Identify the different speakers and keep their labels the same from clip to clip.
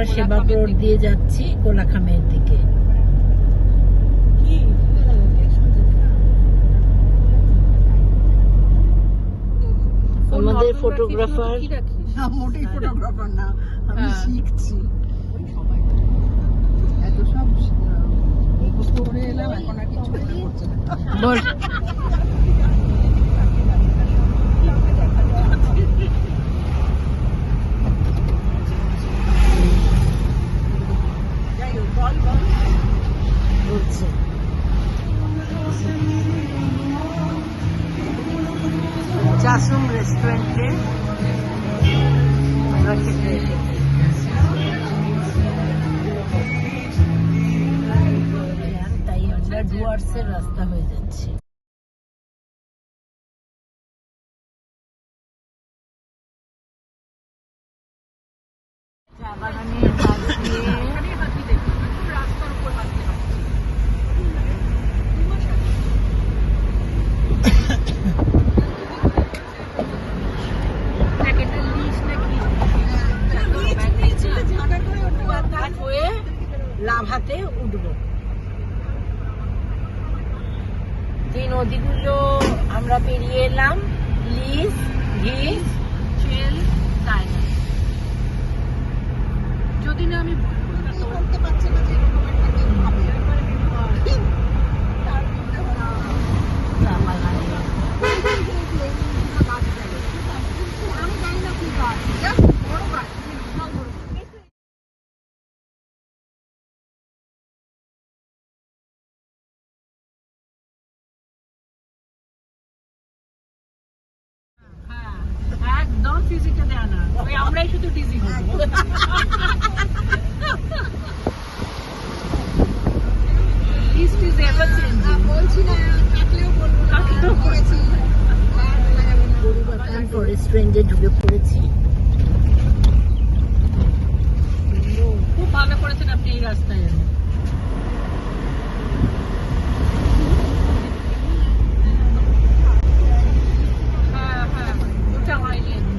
Speaker 1: আমরা সেবাগ রোড দিয়ে যাচ্ছি কোলাখামের দিকে। আমাদের ফটোগ্রাফার
Speaker 2: মোটেই ফটোগ্রাফার না, আমি শিখছি। এত সব মুখস্থ করে এলাম, এখন আর কিছু মনে পড়ছে না।
Speaker 1: বল বলছে জাসুম রেস্টুরেন্টে আমরা খেতে এসেছি। তাই আমরা ডুয়ার্সের রাস্তা হয়ে যাচ্ছি। চা বাগানের পাশ দিয়ে রাস্তার উপর হয়ে লাভাতে উঠবো। এই নদীগুলো আমরা পেরিয়ে এলাম, লিস, ঘিস, চেল, টাইগার। যদি না আমি বলতে পারছি না যে একদম ফিজিকে দেয় না, ওই আমরাই শুধু ডিজি হবো। ফরেস্ট রেঞ্জে ঢুকে পড়েছি। খুব ভালো করেছেন আপনি এই রাস্তায়।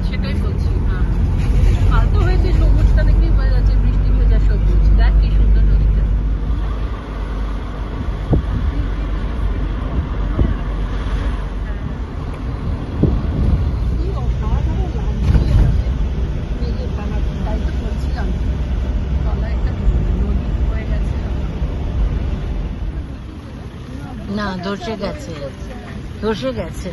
Speaker 1: সেটাই বলছি, হ্যাঁ কাল তো হয়েছে, সবুজটা দেখেই বোঝা যাচ্ছে বৃষ্টি ভেজা সবুজ। দেখ কি সুন্দর নদীটা। না ধসে গেছে, ধসে গেছে।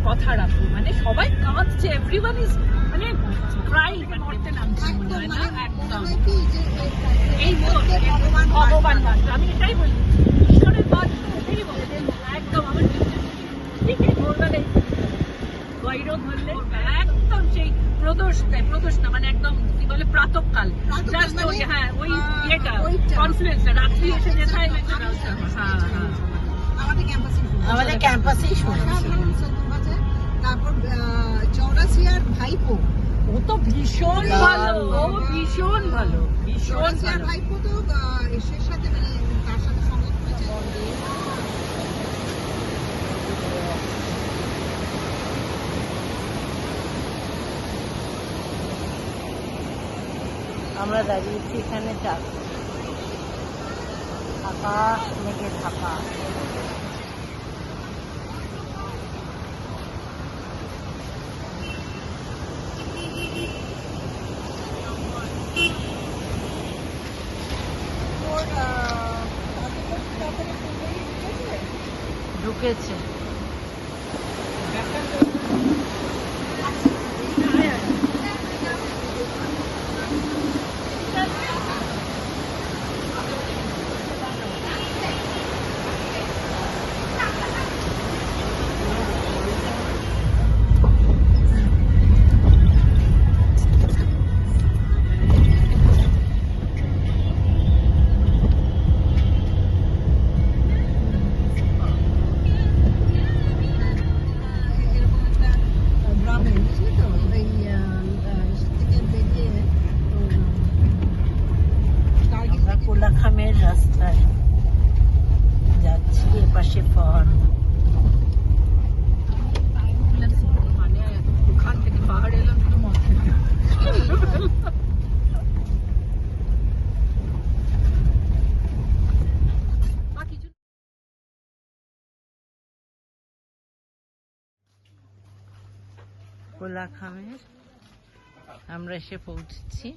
Speaker 1: কথা রাখবো, মানে সবাই কাঁদছে, এভরিওয়ান ইজ মানে ক্রাইং, করতে নামছে। এই ভগবান মাত্র, আমি এটাই বলি, ঈশ্বরের বাদ এটাই বলে একদম। আমার গৈরব ধরলে একদম সেই প্রদোষ না, মানে একদম কি বলে প্রাতঃকাল, হ্যাঁ ওই ইয়েটা কনফ্লুয়েন্সটা রাত্রি এসে যেথায় আমাদের ক্যাম্পাসেই শুনেছি।
Speaker 2: তারপর চৌরাসিয়ার ভাইপো,
Speaker 1: ও তো ভীষণ ভালো, ও ভীষণ ভালো, ভীষণ ভালো।
Speaker 2: ভাইপো তো এসের সাথে মানে তার সাথে সংগত হয়েছে।
Speaker 1: আমরা দাঁড়িয়েছি এখানে, আকাশ মেঘে ঢাকা। ঢুকেছে কোলাখামের রাস্তায়।
Speaker 3: কোলাখামের আমরা এসে পৌঁছেছি।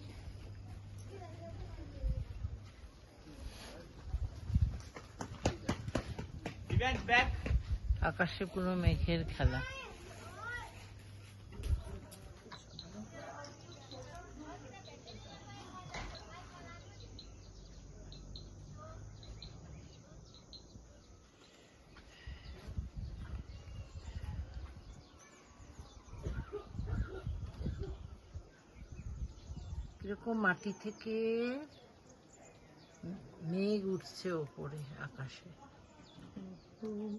Speaker 3: আকাশে পুরো মেঘের খেলা। কিরকম মাটি থেকে মেঘ উঠছে ওপরে আকাশে।